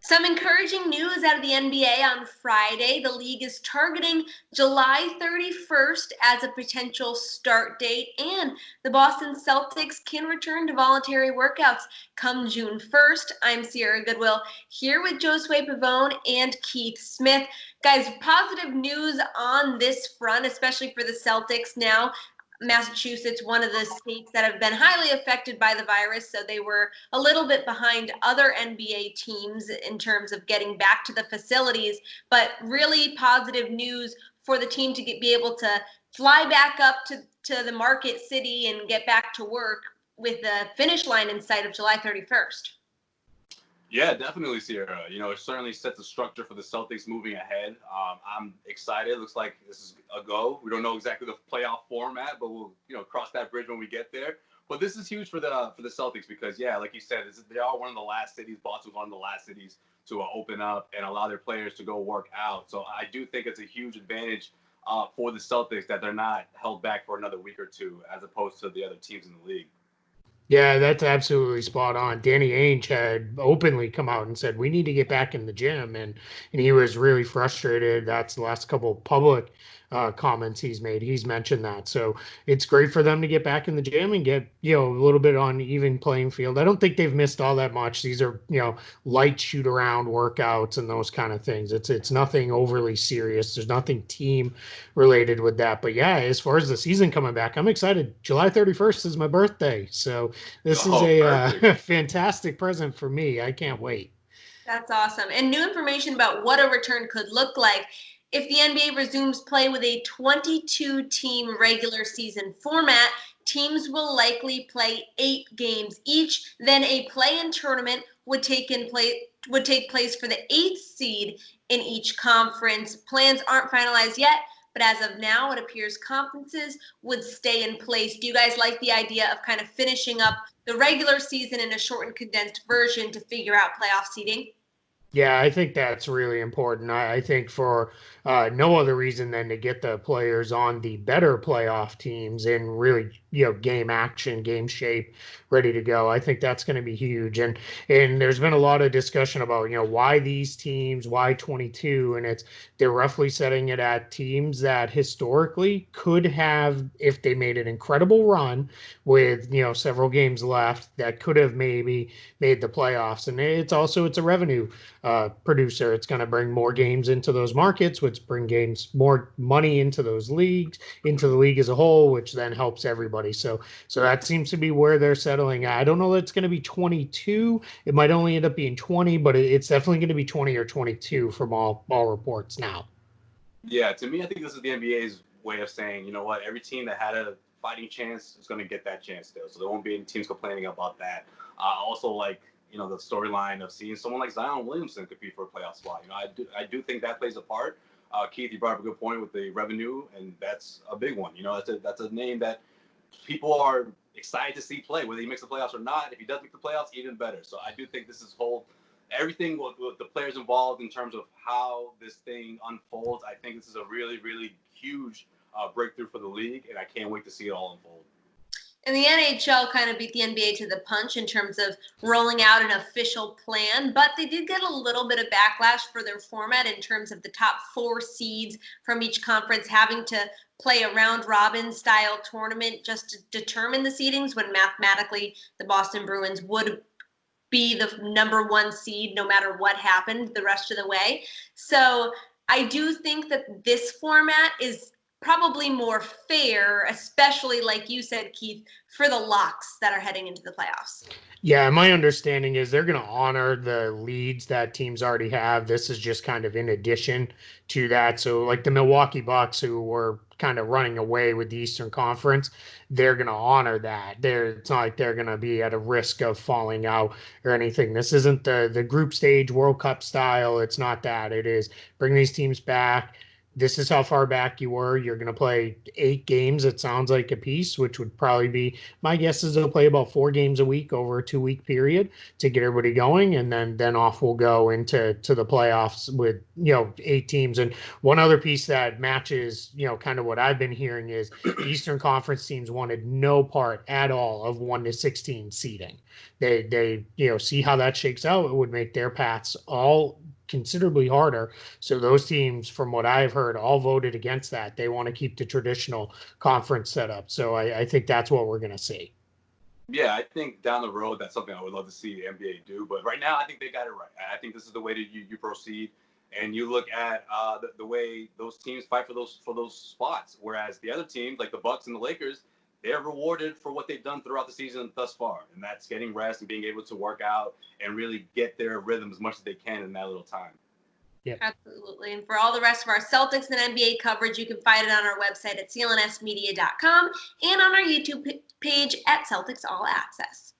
Some encouraging news out of the NBA on Friday. The league is targeting July 31st as a potential start date, and the Boston Celtics can return to voluntary workouts come June 1st. I'm Sierra Goodwill here with Josue Pavon and Keith Smith. Guys, positive news on this front, especially for the Celtics now. Massachusetts, one of the states that have been highly affected by the virus, so they were a little bit behind other NBA teams in terms of getting back to the facilities, but really positive news for the team to be able to fly back up to the market city and get back to work with the finish line in sight of July 31st. Yeah, definitely, Sierra. It certainly sets the structure for the Celtics moving ahead. I'm excited. Looks like this is a go. We don't know exactly the playoff format, but we'll cross that bridge when we get there. But this is huge for the Celtics because, yeah, like you said, they are one of the last cities. Boston's one of the last cities to open up and allow their players to go work out. So I do think it's a huge advantage for the Celtics that they're not held back for another week or two as opposed to the other teams in the league. Yeah, that's absolutely spot on. Danny Ainge had openly come out and said we need to get back in the gym, and he was really frustrated. That's the last couple of public comments he's made. He's mentioned that, so it's great for them to get back in the gym and get a little bit on even playing field. I don't think they've missed all that much. These are light shoot around workouts and those kind of things. It's nothing overly serious. There's nothing team related with that. But yeah, as far as the season coming back, I'm excited. July 31st is my birthday, so this is a fantastic present for me. I can't wait. That's awesome. And new information about what a return could look like. If the NBA resumes play with a 22-team regular season format, teams will likely play 8 games each. Then a play-in tournament would take place for the 8th seed in each conference. Plans aren't finalized yet, but as of now, it appears conferences would stay in place. Do you guys like the idea of kind of finishing up the regular season in a shortened, condensed version to figure out playoff seeding? Yeah, I think that's really important. I think for no other reason than to get the players on the better playoff teams in really, game action, game shape, ready to go. I think that's going to be huge. And there's been a lot of discussion about, why these teams, why 22, and they're roughly setting it at teams that historically could have, if they made an incredible run with, several games left, that could have maybe made the playoffs. And it's a revenue producer. It's going to bring more games into those markets, which bring more money into those leagues, into the league as a whole, which then helps everybody. So that seems to be where they're settling. I don't know that it's going to be 22. It might only end up being 20, but it's definitely going to be 20 or 22 from all reports now. Yeah, to me, I think this is the NBA's way of saying, you know what, every team that had a fighting chance is going to get that chance still. So there won't be any teams complaining about that. Also, like, the storyline of seeing someone like Zion Williamson compete for a playoff spot. I do think that plays a part. Keith, you brought up a good point with the revenue, and that's a big one. That's a name that people are excited to see play, whether he makes the playoffs or not. If he does make the playoffs, even better. So I do think this is everything with the players involved in terms of how this thing unfolds. I think this is a really, really huge breakthrough for the league, and I can't wait to see it all unfold. And the NHL kind of beat the NBA to the punch in terms of rolling out an official plan, but they did get a little bit of backlash for their format in terms of the top 4 seeds from each conference having to play a round-robin style tournament just to determine the seedings, when mathematically the Boston Bruins would be the number 1 seed no matter what happened the rest of the way. So I do think that this format is probably more fair, especially like you said, Keith, for the locks that are heading into the playoffs. Yeah, my understanding is they're going to honor the leads that teams already have. This is just kind of in addition to that. So like the Milwaukee Bucks, who were kind of running away with the Eastern Conference, they're going to honor that. It's not like they're going to be at a risk of falling out or anything. This isn't the group stage World Cup style. It's not that. It is bring these teams back, this is how far back you were. You're going to play 8 games, it sounds like, a piece, which would probably be, my guess is they'll play about 4 games a week over a 2-week period to get everybody going. And then off we'll go into the playoffs with, 8 teams. And one other piece that matches, kind of what I've been hearing is the Eastern Conference teams wanted no part at all of 1 to 16 seeding. They see how that shakes out. It would make their paths all considerably harder. So those teams, from what I've heard, all voted against that. They want to keep the traditional conference setup. So I think that's what we're going to see. Yeah, I think down the road, that's something I would love to see the NBA do. But right now, I think they got it right. I think this is the way that you proceed. And you look at the way those teams fight for those spots. Whereas the other teams, like the Bucks and the Lakers, they're rewarded for what they've done throughout the season thus far. And that's getting rest and being able to work out and really get their rhythm as much as they can in that little time. Yeah, absolutely. And for all the rest of our Celtics and NBA coverage, you can find it on our website at clnsmedia.com and on our YouTube page at Celtics All Access.